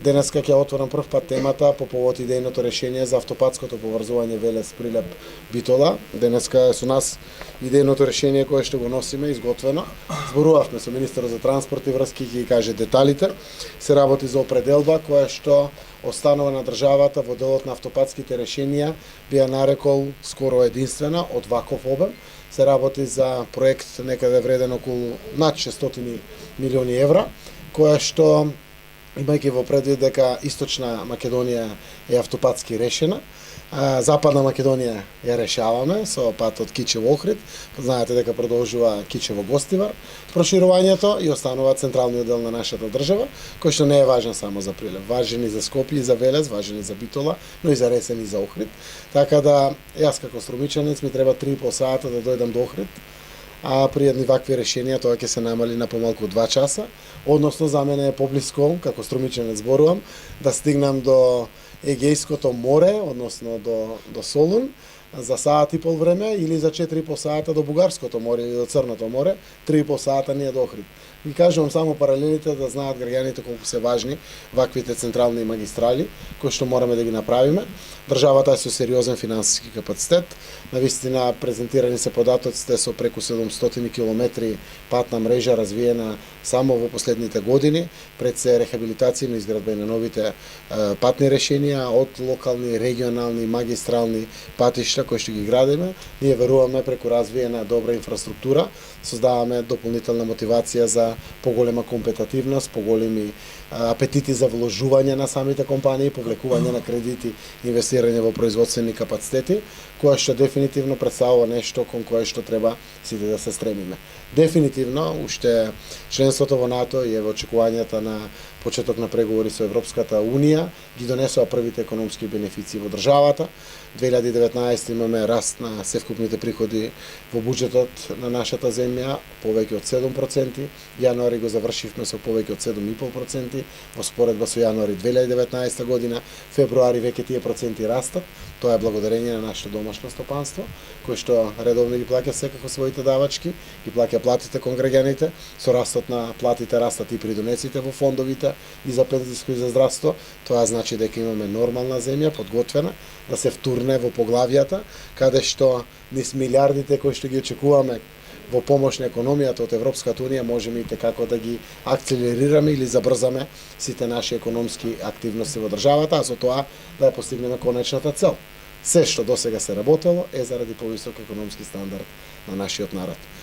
Денеска ќе отворам прв пат темата по повод идејното решение за автопатското поврзување Велес-Прилеп Битола. Денеска е со нас идејното решение кое што го носиме изготвено. Зборувавме со министерот за транспорт и врски, ќе ги каже деталите. Се работи за определба која што останува на државата во делот на автопатските решенија, би ја нарекол скоро единствена од ваков обем. Се работи за проект некаде вреден околу над 600 милиони евра, која што имајќи во предвид дека Источна Македонија е автопатски решена, Западна Македонија ја решаваме со патот Кичево-Охрид, знаете дека продолжува Кичево-Гостивар проширувањето и останува централниот дел на нашата држава, кој што не е важен само за Прилеп, важен и за Скопје и за Велес, важен и за Битола, но и за Ресен и за Охрид. Така да јас како струмичанец ми треба 3,5 сата да дојдам до Охрид, а при едни вакви решенија тоа ќе се намали на помалку од 2 часа, односно за мене е поблиско, како струмичанец зборувам, да стигнам до Егејското море, односно до Солун, за саат и пол време, или за 4,5 сата до Бугарското море или до Црното море, 3,5 сата ние до Охрид. Ви кажувам само паралелите да знаат граѓаните колку се важни ваквите централни магистрали, кои што мораме да ги направиме. Државата е со сериозен финансиски капацитет. Навистина презентирани се податоците со преку 700 километри патна мрежа развиена само во последните години, пред се рехабилитација на изградба на новите патни решенија од локални, регионални, магистрални патишта кои што ги градиме. Ние веруваме преку развиена добра инфраструктура, создаваме дополнителна мотивација за поголема компетативност, поголеми апетити за вложување на самите компании, повлекување на кредити, инвестирање во производствени капацитети, која што дефинитивно представува нешто кон кое што треба сите да се стремиме. Дефинитивно, уште членството во НАТО и во очекувањата на почеток на преговори со Европската Унија ги донесоа првите економски бенефиции во државата. 2019 имаме раст на севкупните приходи во буџетот на нашата земја повеќе од 7%, јануари го завршивме со повеќе од 7,5%, во споредба со јануари 2019 година, февруари веќе тие проценти растат. Тоа е благодарение на нашето домашно стопанство, кој што редовно ги плаќа секако своите давачки, ги плаќа платите кон граѓаните, со растот на платите растат и придонесите во фондовите и за пензиско и за здравство. Тоа значи дека имаме нормална земја, подготвена, да се втурне во поглавијата, каде што низ милиардите кои што ги очекуваме во помош на економијата од Европската Унија можеме и како да ги акцелерираме или забрзаме сите наши економски активности во државата, а со тоа да ја постигнеме конечната цел. Се што досега се работело е заради повисок економски стандард на нашиот народ.